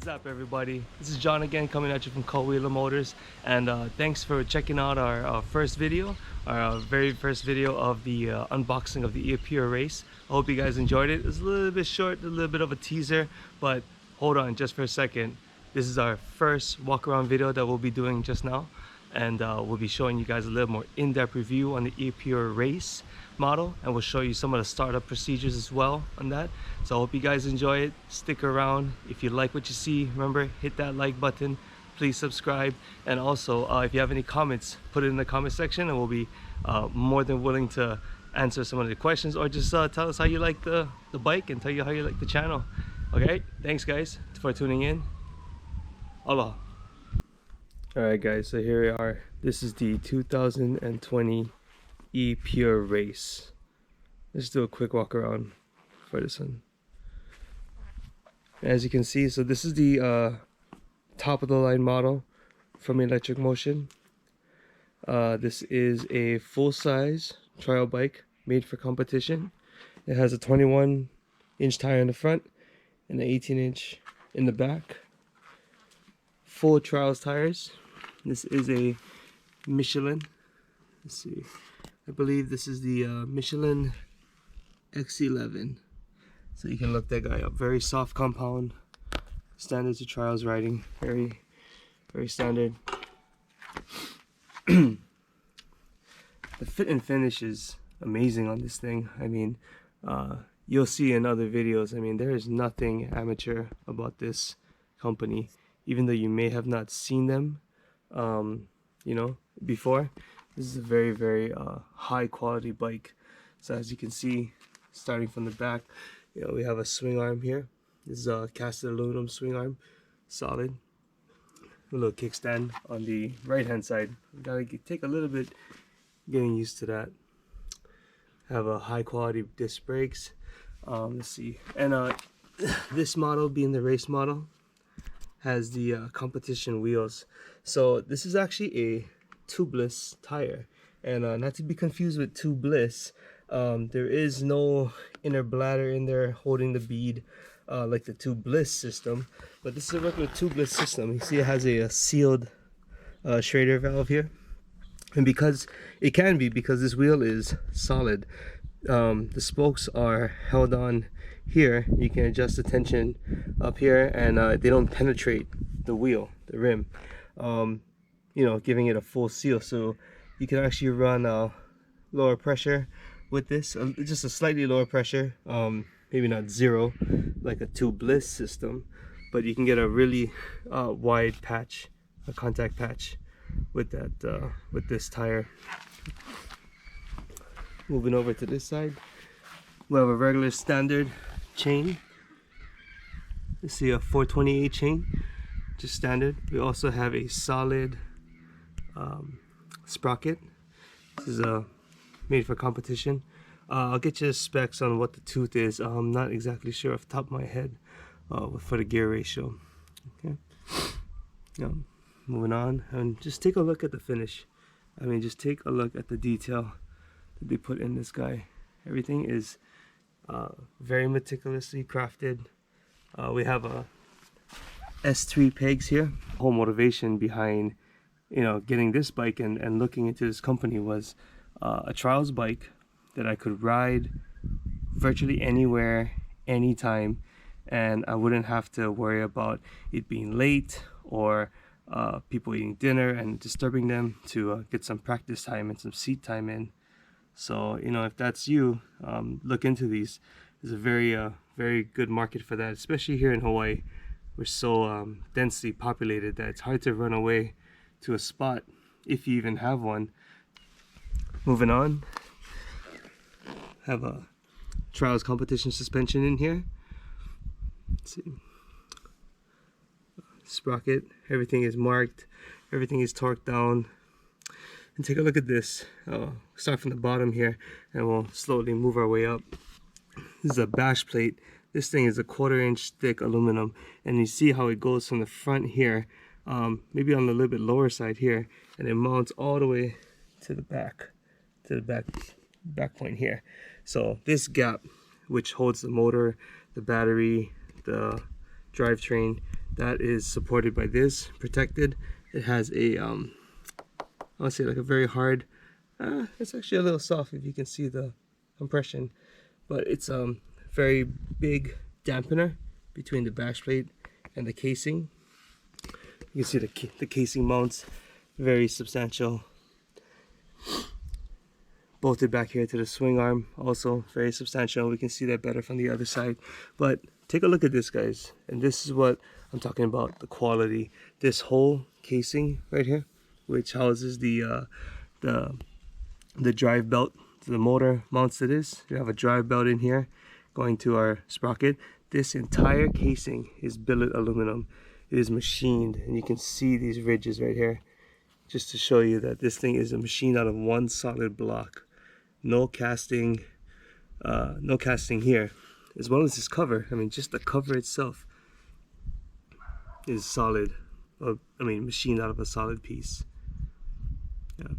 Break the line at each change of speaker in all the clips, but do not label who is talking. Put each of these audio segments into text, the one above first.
What's up, everybody? This is John again, coming at you from Wheeler Motors, and thanks for checking out our first video, our very first video of the unboxing of the E-Pure Race. I hope you guys enjoyed it. It's a little bit short, a little bit of a teaser, but hold on just for a second. This is our first walk around video that we'll be doing just now, and we'll be showing you guys a little more in-depth review on the E-Pure Race model, and we'll show you some of the startup procedures as well on that. So I hope you guys enjoy it. Stick around. If you like what you see, remember, hit that like button, please subscribe, and also if you have any comments, put it in the comment section, and we'll be more than willing to answer some of the questions, or just tell us how you like the bike and tell you how you like the channel. Okay, thanks guys for tuning in. Aloha. Alright guys, so here we are. This is the 2020 E-Pure Race. Let's do a quick walk around for this one. As you can see, so this is the top of the line model from Electric Motion. This is a full-size trial bike made for competition. It has a 21-inch tire in the front and an 18-inch in the back. Full trials tires. This is a Michelin. Let's see. I believe this is the Michelin X11. So you can look that guy up. Very soft compound. Standard to trials riding. Very standard. The fit and finish is amazing on this thing. I mean, you'll see in other videos, I mean, there is nothing amateur about this company. Even though you may have not seen them, you know, before. This is a very high quality bike. So as you can see, starting from the back, you know, we have a swing arm here. This is a casted aluminum swing arm, solid. A little kickstand on the right hand side. We gotta take a little bit getting used to that. Have a high quality disc brakes. Let's see, and this model, being the race model, has the competition wheels. So this is actually a tubeless tire, and not to be confused with tubeless. There is no inner bladder in there holding the bead like the tubeless system, but this is a regular tubeless system. You see it has a sealed Schrader valve here, and because it can be, because this wheel is solid, the spokes are held on here. You can adjust the tension up here, and they don't penetrate the wheel, the rim, you know, giving it a full seal. So you can actually run lower pressure with this, just a slightly lower pressure, maybe not zero like a tubeless system, but you can get a really wide patch, a contact patch with that with this tire. Moving over to this side, we have a regular standard chain. Let's see, a 428 chain, just standard. We also have a solid sprocket. This is made for competition. I'll get you the specs on what the tooth is. I'm not exactly sure off the top of my head for the gear ratio. Okay. Now, moving on, and just take a look at the finish. I mean, just take a look at the detail that they put in this guy. Everything is very meticulously crafted. We have a S3 pegs here. The whole motivation behind, you know, getting this bike and looking into this company was a trials bike that I could ride virtually anywhere, anytime, and I wouldn't have to worry about it being late or people eating dinner and disturbing them to get some practice time and some seat time in. So, you know, if that's you, look into these. There's a very good market for that, especially here in Hawaii. We're so densely populated that it's hard to run away to a spot if you even have one. Moving on, have a trials competition suspension in here. Let's see, sprocket, everything is marked, everything is torqued down. And take a look at this. Start from the bottom here, and we'll slowly move our way up. This is a bash plate. This thing is a 1/4 inch thick aluminum, and you see how it goes from the front here, maybe on the little bit lower side here, and it mounts all the way to the back, back point here. So this gap, which holds the motor, the battery, the drivetrain, that is supported by this, protected. It has a I want to say like a very hard, it's actually a little soft if you can see the compression, but it's very big dampener between the bash plate and the casing. You can see the casing mounts, very substantial. Bolted back here to the swing arm, also very substantial. We can see that better from the other side. But take a look at this, guys, and this is what I'm talking about, the quality. This whole casing right here, which houses the drive belt, the motor mounts to this. You have a drive belt in here going to our sprocket. This entire casing is billet aluminum. It is machined, and you can see these ridges right here, just to show you that this thing is a machine out of one solid block. No casting here, as well as this cover. I mean, just the cover itself is solid. I mean, machined out of a solid piece. Yeah.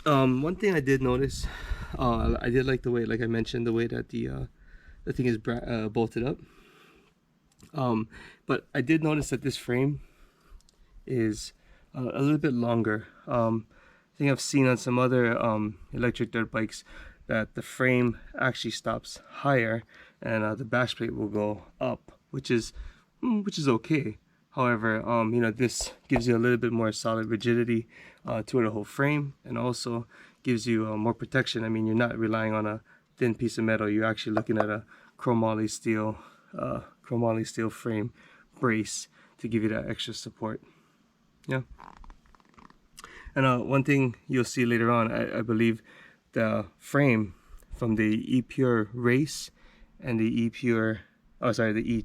One thing I did notice, I did like the way, like I mentioned, the way that the thing is bolted up. But I did notice that this frame is a little bit longer. I think I've seen on some other electric dirt bikes that the frame actually stops higher and the bash plate will go up, which is okay. However, you know, this gives you a little bit more solid rigidity to the whole frame, and also gives you more protection. I mean, you're not relying on a thin piece of metal. You're actually looking at a chromoly steel frame brace to give you that extra support. Yeah. And one thing you'll see later on, I believe the frame from the E-Pure Race and the E-Pure, oh sorry, the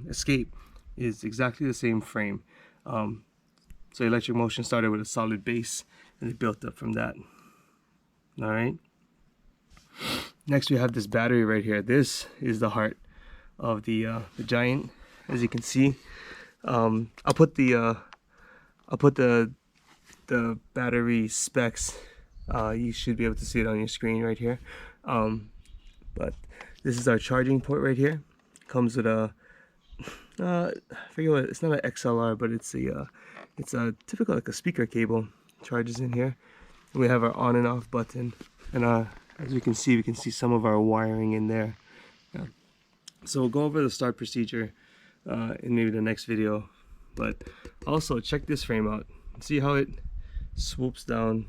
Escape is exactly the same frame. So Electric Motion started with a solid base and it built up from that. All right. Next we have this battery right here. This is the heart of the Giant, as you can see. I'll put the battery specs. You should be able to see it on your screen right here. But this is our charging port right here. Comes with a I forget what, it's not an XLR, but it's a typical, like a speaker cable. Charges in here. And we have our on and off button, and as you can see, we can see some of our wiring in there. Yeah. So we'll go over the start procedure in maybe the next video, but also check this frame out. See how it swoops down,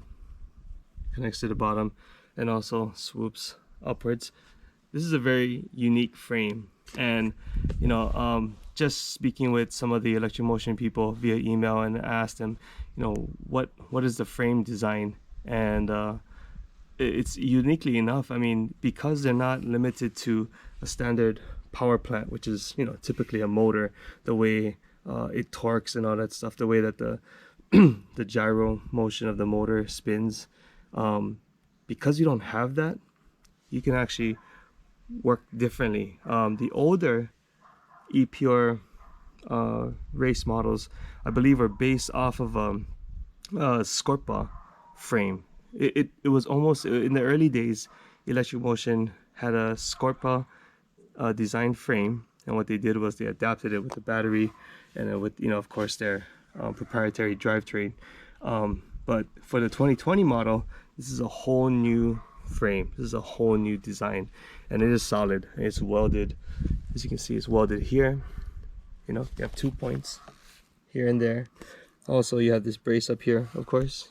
connects to the bottom, and also swoops upwards. This is a very unique frame, and you know, just speaking with some of the Electric Motion people via email, and asked them, you know, what is the frame design, and it's uniquely enough. I mean, because they're not limited to a standard power plant, which is, you know, typically a motor, the way it torques and all that stuff, the way that the the gyro motion of the motor spins, because you don't have that, you can actually work differently. The older E-Pure race models, I believe, are based off of a Scorpa frame. It was almost, in the early days, Electric Motion had a Scorpa design frame, and what they did was they adapted it with the battery and with, you know, of course, their proprietary drivetrain. But for the 2020 model, this is a whole new frame. This is a whole new design, and it is solid. It's welded, as you can see. It's welded here. You know, you have 2 points here and there. Also, you have this brace up here, of course,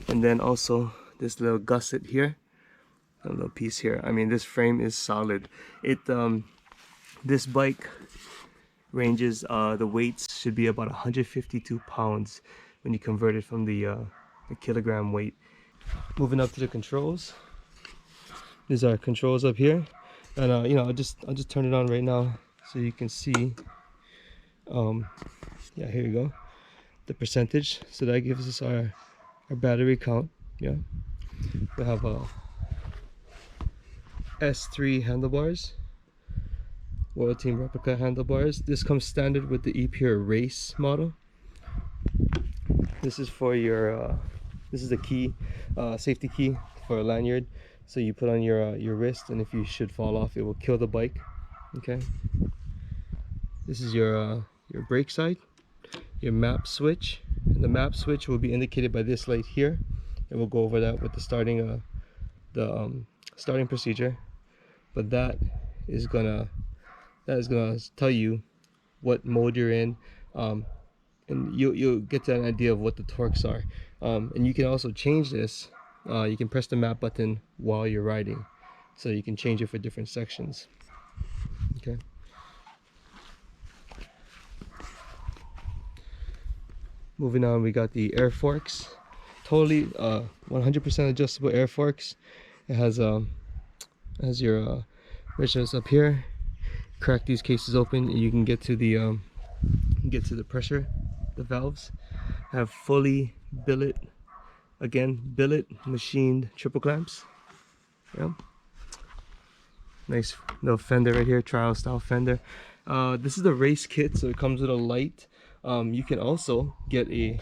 and then also this little gusset here, a little piece here. I mean, this frame is solid. This bike ranges, the weights should be about 152 pounds when you convert it from the kilogram weight. Moving up to the controls. These are controls up here, and you know, I'll just turn it on right now so you can see. Yeah, here you go, the percentage. So that gives us our battery count. Yeah, we have S3 handlebars, World Team replica handlebars. This comes standard with the E-Pure Race model. This is for your this is the key, safety key for a lanyard, so you put on your wrist, and if you should fall off, it will kill the bike. Okay, this is your your brake side, your map switch, and the map switch will be indicated by this light here, and we'll go over that with the starting procedure. But that is gonna tell you what mode you're in, and you'll get to an idea of what the torques are. And you can also change this. You can press the map button while you're riding, so you can change it for different sections. Okay. Moving on, we got the air forks. Totally 100% adjustable air forks. It has your measurements up here. Crack these cases open, and you can get to the pressure, the valves. Have fully billet machined triple clamps. Yeah. Nice little fender right here, trial style fender. This is the race kit, so it comes with a light. You can also get a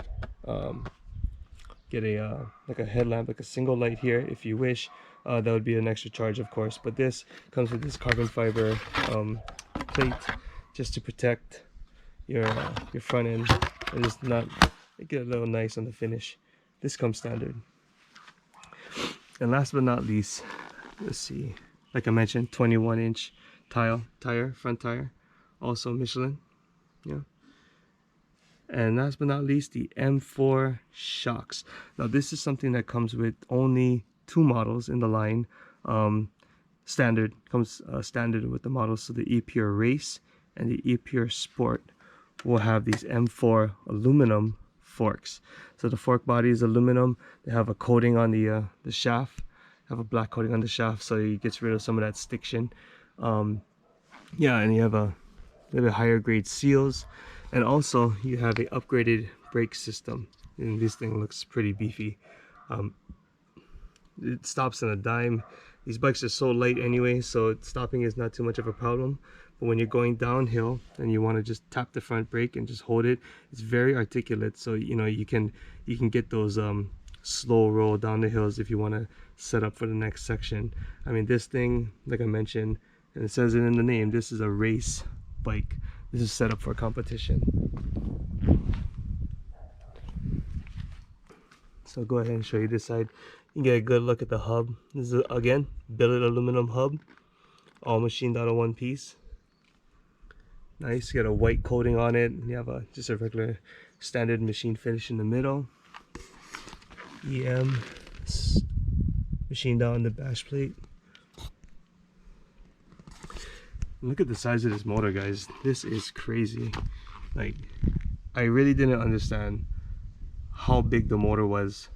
like a headlamp, like a single light here if you wish. That would be an extra charge, of course, but this comes with this carbon fiber plate just to protect your front end and just not get a little nice on the finish. This comes standard. And last but not least, let's see, like I mentioned, 21-inch front tire, also Michelin. Yeah. And last but not least, the M4 shocks. Now this is something that comes with only 2 models in the line. Standard comes standard with the models. So the E-Pure Race and the E-Pure Sport will have these M4 aluminum forks. So the fork body is aluminum. They have a coating on the shaft. Have a black coating on the shaft, so it gets rid of some of that stiction. Yeah, and you have a little bit higher grade seals. And also you have a upgraded brake system, and this thing looks pretty beefy. It stops on a dime. These bikes are so light anyway, so stopping is not too much of a problem. But when you're going downhill and you want to just tap the front brake and just hold it, it's very articulate. So you know you can get those slow roll down the hills if you want to set up for the next section. I mean, this thing, like I mentioned, and it says it in the name, this is a race bike. This is set up for competition. So go ahead and show you this side. You can get a good look at the hub. This is again billet aluminum hub, all machined out of one piece. Nice. You got a white coating on it. You have just a regular standard machine finish in the middle. EM machined out on the bash plate. Look at the size of this motor, guys. This is crazy. Like, I really didn't understand how big the motor was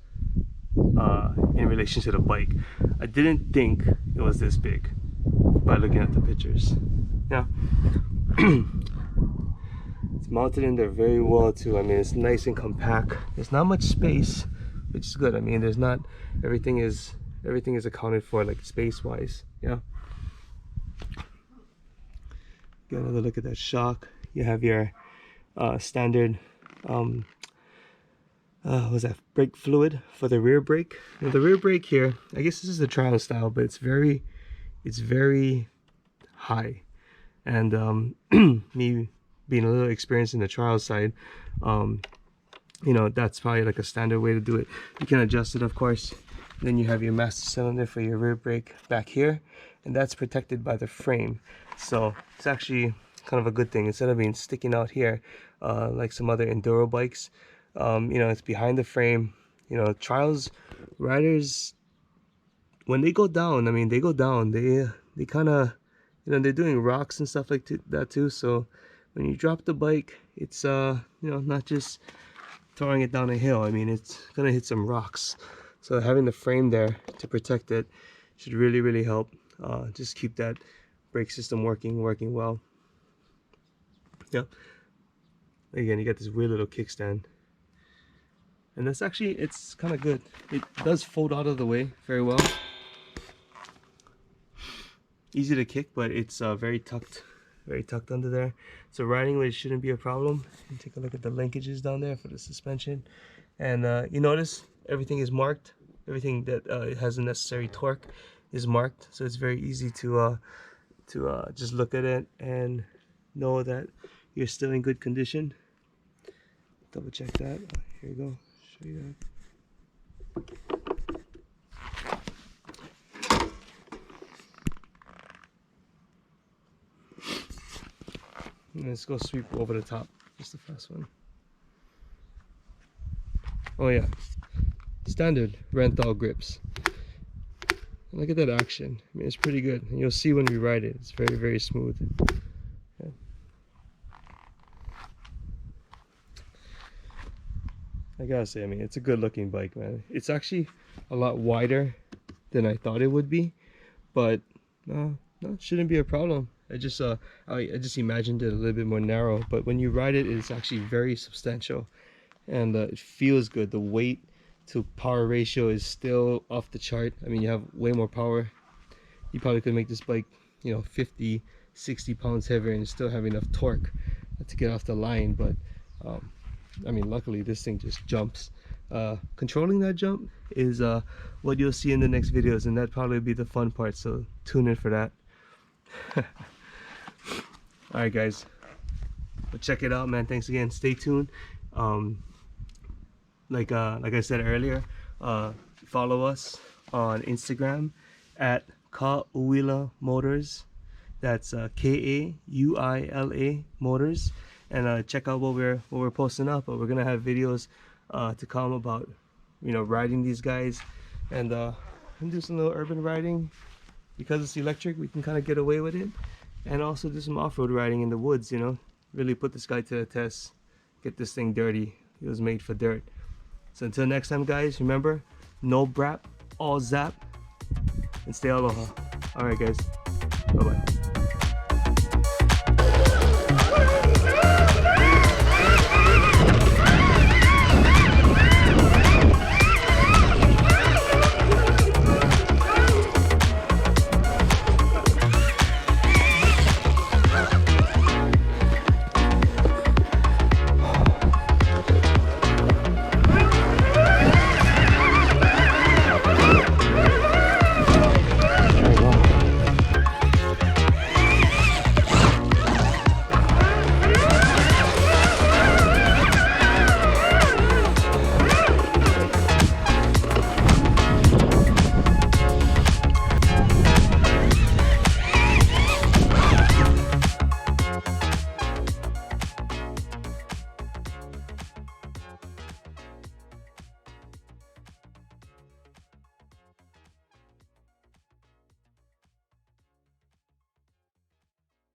in relation to the bike. I didn't think it was this big by looking at the pictures. Now, it's mounted in there very well too. I mean, it's nice and compact. There's not much space, which is good. I mean, there's not, everything is accounted for, like, space wise. Yeah. Get another look at that shock. You have your standard what's that, brake fluid for the rear brake. Now the rear brake here, I guess this is the trial style, but it's very high. And me being a little experienced in the trial side, you know, that's probably like a standard way to do it. You can adjust it, of course. Then you have your master cylinder for your rear brake back here, and that's protected by the frame. So it's actually kind of a good thing. Instead of being sticking out here like some other enduro bikes, you know, it's behind the frame. You know, trials riders, when they go down, I mean, they go down. They kind of, you know, they're doing rocks and stuff like that too. So when you drop the bike, it's you know, not just throwing it down a hill. I mean, it's gonna hit some rocks. So having the frame there to protect it should really help. Just keep that brake system working well. Yeah. Again, you got this weird little kickstand, and that's actually, it's kind of good. It does fold out of the way very well. Easy to kick, but it's very tucked under there. So riding weight shouldn't be a problem. You take a look at the linkages down there for the suspension, and you notice everything is marked. Everything that has the necessary torque is marked, so it's very easy to just look at it and know that you're still in good condition. Double check that. Here you go. Show you that. And let's go sweep over the top. Just the first one. Oh yeah, standard Renthal grips. Look at that action. I mean, it's pretty good. And you'll see when we ride it. It's very, very smooth. Yeah. I gotta say, I mean, it's a good looking bike, man. It's actually a lot wider than I thought it would be, but no, it shouldn't be a problem. I just imagined it a little bit more narrow, but when you ride it, it's actually very substantial, and it feels good. The weight to power ratio is still off the chart. I mean, you have way more power. You probably could make this bike, you know, 50, 60 pounds heavier and still have enough torque to get off the line. But I mean, luckily this thing just jumps. Controlling that jump is what you'll see in the next videos, and that'd probably be the fun part, so tune in for that. Alright guys, well, check it out, man. Thanks again. Stay tuned. Like I said earlier, follow us on Instagram at Kauila Motors. That's Kauila Motors, and check out what we're posting up. But we're gonna have videos to come about, you know, riding these guys, and do some little urban riding. Because it's electric, we can kind of get away with it, and also do some off-road riding in the woods. You know, really put this guy to the test. Get this thing dirty. It was made for dirt. So until next time, guys, remember, no brap, all zap, and stay aloha. All right, guys, bye-bye.